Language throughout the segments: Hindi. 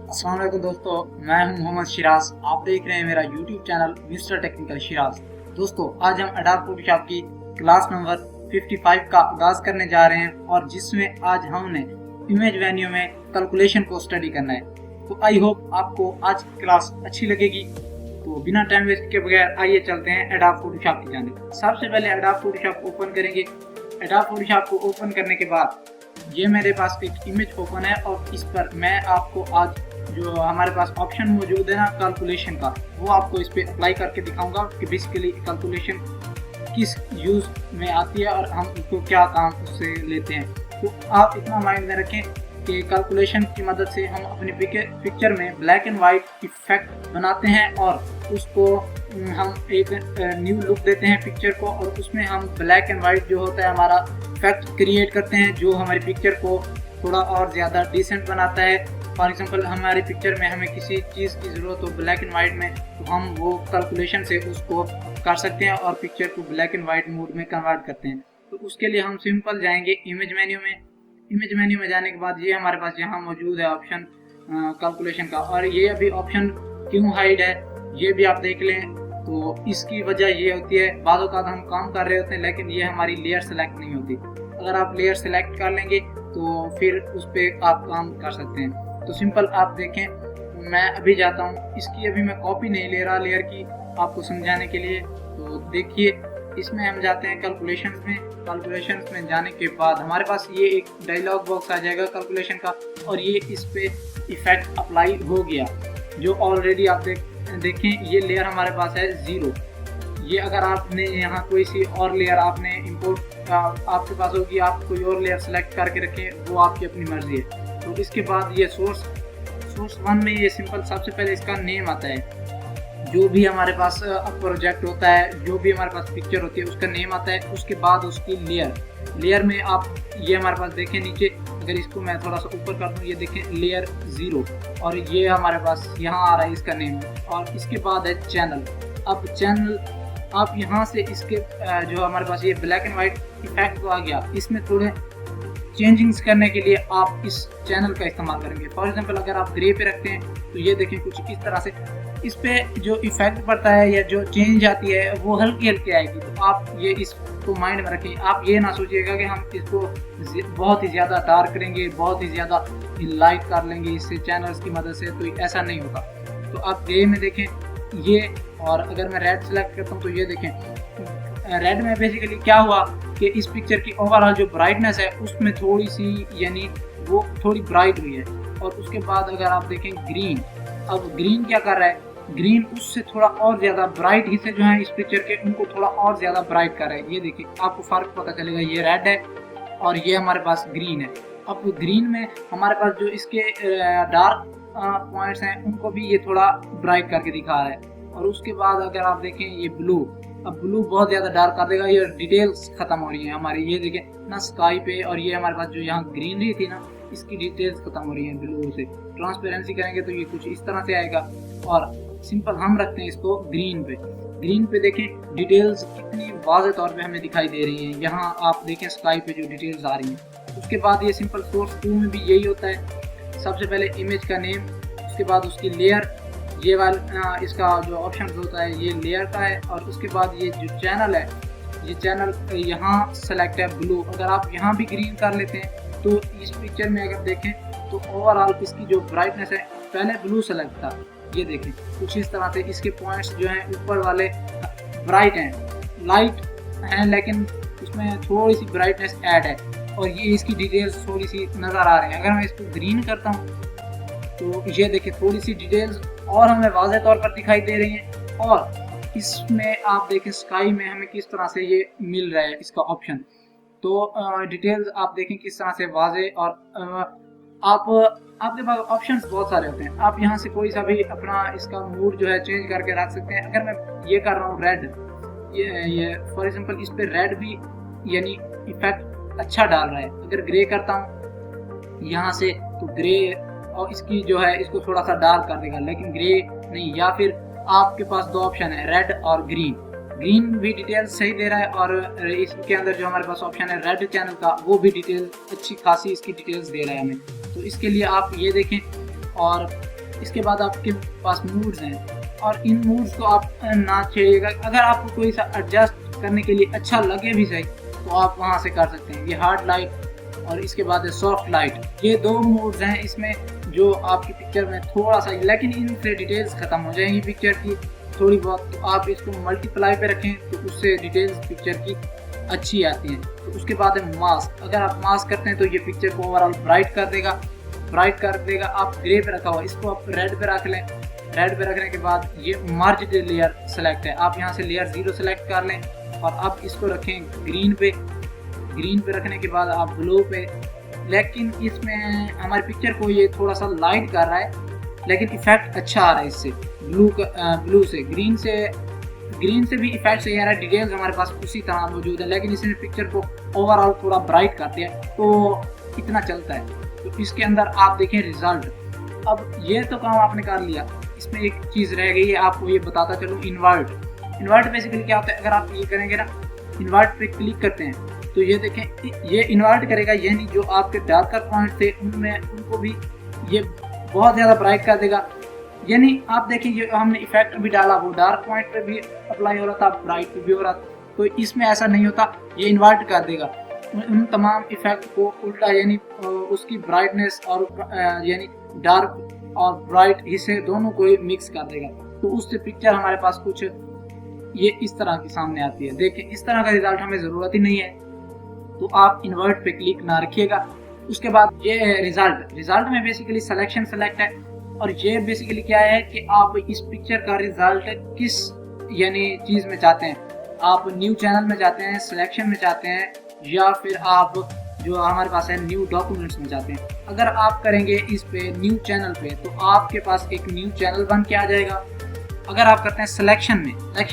अस्सलाम वालेकुम दोस्तों, मैं हूं मोहम्मद शिराज। आप देख रहे हैं मेरा YouTube channel mister technical Siraj. दोस्तों, आज हम एडोब फोटोशॉप की क्लास नंबर 55 का आगाज करने जा रहे हैं और जिसमें आज हमने इमेज वेन्यू में कैलकुलेशन को स्टडी करना है। तो आई होप आपको आज की क्लास अच्छी लगेगी। तो बिना टाइम वेस्ट के बगैर आइए चलते हैं एडोब फोटोशॉप की जानिब। सबसे पहले एडोब फोटोशॉप ओपन करेंगे। एडोब फोटोशॉप को ओपन करने के बाद ये मेरे पास एक इमेज ओपन है और इस पर मैं आपको आज जो हमारे पास ऑप्शन मौजूद है ना कैलकुलेशन का, वो आपको इस पे अप्लाई करके दिखाऊंगा कि बेसिकली कैलकुलेशन किस यूज में आती है और हम इसको क्या काम उससे लेते हैं। तो आप इतना माइंड में रखें कि कैलकुलेशन की मदद से हम अपनी पिक्चर में ब्लैक एंड वाइट इफेक्ट बनाते हैं और उसको हम एक न्यू लुक देते हैं पिक्चर को, और उसमें हम ब्लैक एंड वाइट जो होता है हमारा इफेक्ट क्रिएट करते हैं जो हमारी पिक्चर को थोड़ा और ज़्यादा डिसेंट बनाता है। फॉर एग्जांपल हमारी पिक्चर में हमें किसी चीज़ की ज़रूरत हो ब्लैक एंड वाइट में, तो हम वो कैलकुलेशन से उसको कर सकते हैं और पिक्चर को ब्लैक एंड वाइट मोड में कन्वर्ट करते हैं। तो उसके लिए हम सिंपल जाएंगे इमेज मेन्यू में। इमेज मेन्यू में जाने के बाद ये हमारे पास यहाँ मौजूद है ऑप्शन कैलकुलेशन का, और ये अभी ऑप्शन क्यों हाइड है ये भी आप देख लें। तो इसकी वजह ये होती है बाद औक़ात हम काम कर रहे होते हैं लेकिन ये हमारी लेयर सेलेक्ट नहीं होती। अगर आप लेयर सेलेक्ट कर लेंगे तो फिर उस पर आप काम कर सकते हैं। तो सिंपल आप देखें, मैं अभी जाता हूँ, इसकी अभी मैं कॉपी नहीं ले रहा लेयर की आपको समझाने के लिए। तो देखिए इसमें हम जाते हैं कैलकुलेशंस में। कैलकुलेशंस में जाने के बाद हमारे पास ये एक डायलॉग बॉक्स आ जाएगा कैलकुलेशन का, और ये इस पे इफेक्ट अप्लाई हो गया जो ऑलरेडी आप देखें ये लेयर हमारे पास है 0। ये अगर आपने यहाँ कोई सी और लेयर आपने इंपोर्ट आपके पास होगी, आप कोई और लेयर सेलेक्ट करके रखें, वो आपकी अपनी मर्जी है। तो इसके बाद ये सोर्स 1 में ये सिंपल सबसे पहले इसका नेम आता है। जो भी हमारे पास प्रोजेक्ट होता है, जो भी हमारे पास पिक्चर होती है उसका नेम आता है। उसके बाद उसकी लेयर में आप ये हमारे पास देखें नीचे, अगर इसको मैं थोड़ा सा ऊपर कर दूँ, ये देखें लेयर 0, और ये हमारे पास यहाँ आ रहा है इसका नेम। और इसके बाद है चैनल। अब चैनल आप यहाँ से इसके जो हमारे पास ये ब्लैक एंड वाइट इफेक्ट तो आ गया, इसमें थोड़े चेंजिंग्स करने के लिए आप इस चैनल का इस्तेमाल करेंगे। फॉर एग्जांपल अगर आप ग्रे पे रखते हैं तो ये देखें कुछ इस तरह से इस पे जो इफेक्ट पड़ता है या जो चेंज आती है वो हल्की हल्की आएगी। तो आप ये इसको माइंड में रखें। आप ये ना सोचिएगा कि हम इसको बहुत ही ज़्यादा डार्क करेंगे, बहुत ही ज़्यादा लाइट कर लेंगे इससे चैनल्स की मदद से, तो ऐसा नहीं होगा। तो आप ग्रे में देखें ये, और अगर मैं रेड सेलेक्ट करता हूँ तो ये देखें रेड में बेसिकली क्या हुआ कि इस पिक्चर की ओवरऑल जो ब्राइटनेस है उसमें थोड़ी सी यानी वो थोड़ी ब्राइट हुई है। और उसके बाद अगर आप देखें ग्रीन, अब ग्रीन क्या कर रहा है, ग्रीन उससे थोड़ा और ज़्यादा ब्राइट हिस्से जो हैं इस पिक्चर के उनको थोड़ा और ज़्यादा ब्राइट कर रहा है। ये देखिए आपको फ़र्क पता चलेगा, ये रेड है और ये हमारे पास ग्रीन है। अब ग्रीन में हमारे पास जो इसके डार्क पॉइंट्स हैं उनको भी ये थोड़ा ब्राइट करके दिखा रहा है। और उसके बाद अगर आप देखें ये ब्लू, अब ब्लू बहुत ज़्यादा डार्क कर देगा, ये डिटेल्स ख़त्म हो रही हैं हमारी। ये देखें ना स्काई पे, और ये हमारे पास जो यहाँ ग्रीनरी थी ना इसकी डिटेल्स ख़त्म हो रही हैं ब्लू से। ट्रांसपेरेंसी करेंगे तो ये कुछ इस तरह से आएगा। और सिंपल हम रखते हैं इसको ग्रीन पे। ग्रीन पे देखें डिटेल्स कितनी वाज़ेह तौर पे हमें दिखाई दे रही हैं। यहाँ आप देखें स्काई पे जो डिटेल्स आ रही हैं। उसके बाद ये सिंपल सोर्स 2 में भी यही होता है। सबसे पहले इमेज का नेम, उसके बाद उसकी लेयर, ये वाला इसका जो ऑप्शन होता है ये लेयर का है। और उसके बाद ये जो चैनल है, ये चैनल यहाँ सेलेक्ट है ब्लू। अगर आप यहाँ भी ग्रीन कर लेते हैं तो इस पिक्चर में अगर देखें तो ओवरऑल इसकी जो ब्राइटनेस है पहले ब्लू सेलेक्ट था, ये देखें कुछ इस तरह से इसके पॉइंट्स जो हैं ऊपर वाले ब्राइट हैं, लाइट हैं, लेकिन उसमें थोड़ी सी ब्राइटनेस ऐड है और ये इसकी डिटेल्स थोड़ी सी नज़र आ रही हैं। अगर मैं इसको ग्रीन करता हूँ तो ये देखिए थोड़ी सी डिटेल्स और हमें वाज़ेह तौर पर दिखाई दे रही हैं। और इसमें आप देखें स्काई में हमें किस तरह से ये मिल रहा है इसका ऑप्शन। तो डिटेल्स आप देखें किस तरह से वाज़ेह, और आपके पास ऑप्शंस बहुत सारे होते हैं। आप यहाँ से कोई सा भी अपना इसका मूड जो है चेंज करके रख सकते हैं। अगर मैं ये कर रहा हूँ रेड, ये फॉर एग्जांपल इस पर रेड भी यानी इफेक्ट अच्छा डाल रहा है। अगर ग्रे करता हूँ यहाँ से तो ग्रे और इसकी जो है इसको थोड़ा सा डार्क कर देगा, लेकिन ग्रे नहीं। या फिर आपके पास 2 ऑप्शन है रेड और ग्रीन। ग्रीन भी डिटेल्स सही दे रहा है, और इसके अंदर जो हमारे पास ऑप्शन है रेड चैनल का वो भी डिटेल अच्छी खासी इसकी डिटेल्स दे रहा है हमें। तो इसके लिए आप ये देखें। और इसके बाद आपके पास मूड्स हैं और इन मूड्स को आप ना छेड़िएगा। अगर आपको कोई सा एडजस्ट करने के लिए अच्छा लगे भी सही तो आप वहाँ से कर सकते हैं। ये हार्ड लाइट और इसके बाद है सॉफ्ट लाइट, ये दो मोड्स हैं इसमें जो आपकी पिक्चर में थोड़ा सा, लेकिन इनसे डिटेल्स ख़त्म हो जाएंगी पिक्चर की थोड़ी बहुत। तो आप इसको मल्टीप्लाई पे रखें तो उससे डिटेल्स पिक्चर की अच्छी आती हैं। तो उसके बाद है मास्क, अगर आप मास्क करते हैं तो ये पिक्चर को ओवरऑल ब्राइट कर देगा। आप ग्रे पे रखा हुआ, इसको आप रेड पे रख लें। रेड पे रखने के बाद ये मर्ज लेयर सेलेक्ट है, आप यहाँ से लेयर 0 सेलेक्ट कर लें और अब इसको रखें ग्रीन पे। ग्रीन पे रखने के बाद आप ब्लू पे, लेकिन इसमें हमारी पिक्चर को ये थोड़ा सा लाइट कर रहा है, लेकिन इफेक्ट अच्छा आ रहा है इससे। ब्लू से ग्रीन से भी इफेक्ट सही आ रहा है, डिटेल्स हमारे पास उसी तरह मौजूद है, लेकिन इसने पिक्चर को ओवरऑल थोड़ा ब्राइट कर दिया तो इतना चलता है। तो इसके अंदर आप देखें रिजल्ट। अब ये तो काम आपने कर लिया, इसमें एक चीज़ रह गई है, आपको ये बताता चलूँ। इन्वर्ट बेसिकली क्या होता है, अगर आप ये करेंगे ना, इन्वर्ट पे क्लिक करते हैं तो ये देखें ये इन्वर्ट करेगा, यानी जो आपके डार्कर पॉइंट थे उनको भी ये बहुत ज़्यादा ब्राइट कर देगा। यानी आप देखें ये हमने इफेक्ट भी डाला, वो डार्क पॉइंट पे भी अप्लाई हो रहा था, ब्राइट पे भी हो रहा था, तो इसमें ऐसा नहीं होता, ये इन्वर्ट कर देगा उन तमाम इफेक्ट को उल्टा, यानी उसकी ब्राइटनेस और यानी डार्क और ब्राइट हिस्से दोनों को मिक्स कर देगा। तो उससे पिक्चर हमारे पास कुछ ये इस तरह की सामने आती है। देखें इस तरह का रिजल्ट हमें ज़रूरत ही नहीं है, तो आप इन्वर्ट पे क्लिक ना रखिएगा। उसके बाद ये रिजल्ट में बेसिकली सिलेक्शन सेलेक्ट है, और ये बेसिकली क्या है कि आप इस पिक्चर का रिजल्ट किस यानी चीज़ में चाहते हैं। आप न्यू चैनल में चाहते हैं, सिलेक्शन में चाहते हैं, या फिर आप जो हमारे पास है न्यू डॉक्यूमेंट्स में चाहते हैं। अगर आप करेंगे इस पे न्यू चैनल पे तो आपके पास एक न्यू चैनल बन के आ जाएगा। अगर आप करते हैं सिलेक्शन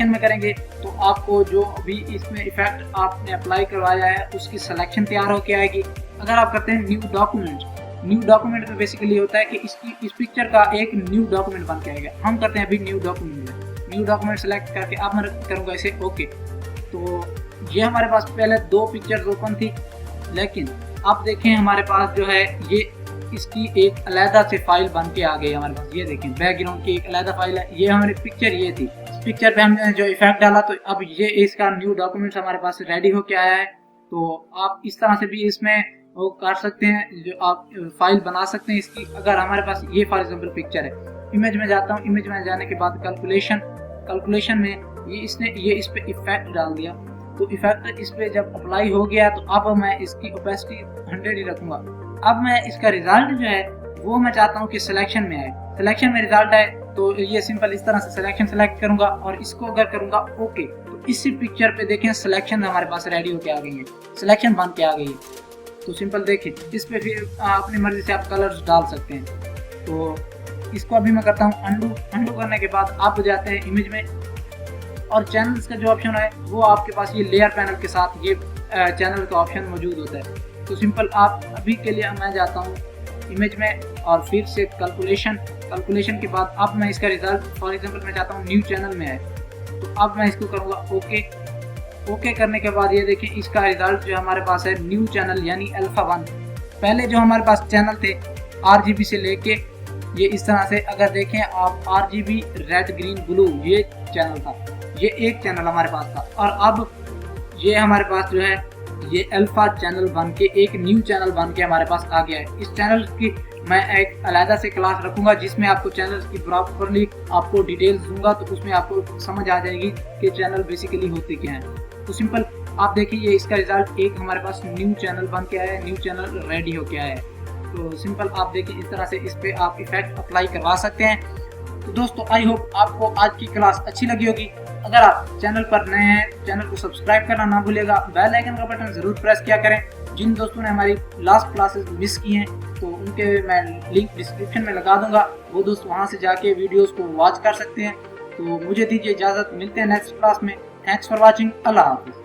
में करेंगे तो आपको जो भी इसमें इफेक्ट आपने अप्लाई करवाया है उसकी सिलेक्शन तैयार होके आएगी। अगर आप करते हैं न्यू डॉक्यूमेंट में बेसिकली होता है कि इस पिक्चर का एक न्यू डॉक्यूमेंट बन के आएगा। हम करते हैं अभी न्यू डॉक्यूमेंट सेलेक्ट करके अब मैं करूँगा इसे ओके। तो ये हमारे पास पहले 2 पिक्चर्स ओपन थी, लेकिन आप देखें हमारे पास जो है ये इसकी एक अलहदा से फाइल बन के आ गई हमारे पास। ये देखें बैकग्राउंड की एक अलहदा फाइल है, ये हमारी पिक्चर ये थी। इस पिक्चर पे हमने जो इफेक्ट डाला तो अब ये इसका न्यू डॉक्यूमेंट हमारे पास रेडी होके आया है। तो आप इस तरह से भी इसमें वो कर सकते हैं, जो आप फाइल बना सकते हैं इसकी। अगर हमारे पास ये फॉर एग्जाम्पल पिक्चर है, इमेज में जाता हूँ, इमेज में जाने के बाद कैलकुलेशन में ये इस पे इफेक्ट डाल दिया। तो इफेक्ट इस पे जब अप्लाई हो गया तो अब मैं इसकी ओपेसिटी 100 ही रखूंगा। अब मैं इसका रिजल्ट जो है वो मैं चाहता हूँ कि सिलेक्शन में आए। सिलेक्शन में रिजल्ट आए तो ये सिंपल इस तरह से सिलेक्शन सेलेक्ट करूंगा और इसको अगर करूंगा ओके तो इसी पिक्चर पे देखें सिलेक्शन हमारे पास रेडी होके आ गई है, सिलेक्शन बन के आ गई है। तो सिंपल देखें इस पे फिर अपनी मर्जी से आप कलर्स डाल सकते हैं। तो इसको अभी मैं करता हूँ अंडू करने के बाद आप जाते हैं इमेज में, और चैनल्स का जो ऑप्शन है वो आपके पास ये लेयर पैनल के साथ ये चैनल का ऑप्शन मौजूद होता है। तो सिंपल आप अभी के लिए मैं जाता हूँ इमेज में और फिर से कैलकुलेशन के बाद अब मैं इसका रिजल्ट फॉर एग्जांपल मैं चाहता हूँ न्यू चैनल में है। तो अब मैं इसको करूँगा ओके करने के बाद ये देखिए इसका रिजल्ट जो हमारे पास है न्यू चैनल यानी अल्फा 1। पहले जो हमारे पास चैनल थे RGB से लेके ये इस तरह से, अगर देखें आप RGB रेड ग्रीन ब्लू ये चैनल था, ये एक चैनल हमारे पास था, और अब ये हमारे पास जो है ये अल्फा चैनल बन के एक न्यू चैनल बन के हमारे पास आ गया है। इस चैनल की मैं एक अलहदा से क्लास रखूंगा जिसमें आपको चैनल की प्रॉपरली आपको डिटेल्स दूंगा, तो उसमें आपको समझ आ जाएगी कि चैनल बेसिकली होते क्या हैं। तो सिंपल आप देखिए ये इसका रिजल्ट एक हमारे पास न्यू चैनल बन के आया है, न्यू चैनल रेडी हो गया है। तो सिंपल आप देखिए इस तरह से इस पे आप इफेक्ट अप्लाई करवा सकते हैं। तो दोस्तों आई होप आपको आज की क्लास अच्छी लगी होगी। अगर आप चैनल पर नए हैं चैनल को सब्सक्राइब करना ना भूलिएगा, बेल आइकन का बटन जरूर प्रेस किया करें। जिन दोस्तों ने हमारी लास्ट क्लासेस मिस की हैं तो उनके मैं लिंक डिस्क्रिप्शन में लगा दूंगा, वो दोस्त वहां से जाके वीडियोस को वॉच कर सकते हैं। तो मुझे दीजिए इजाज़त, मिलते हैं नेक्स्ट क्लास में। थैंक्स फॉर वॉचिंग, अल्लाह हाफिज़।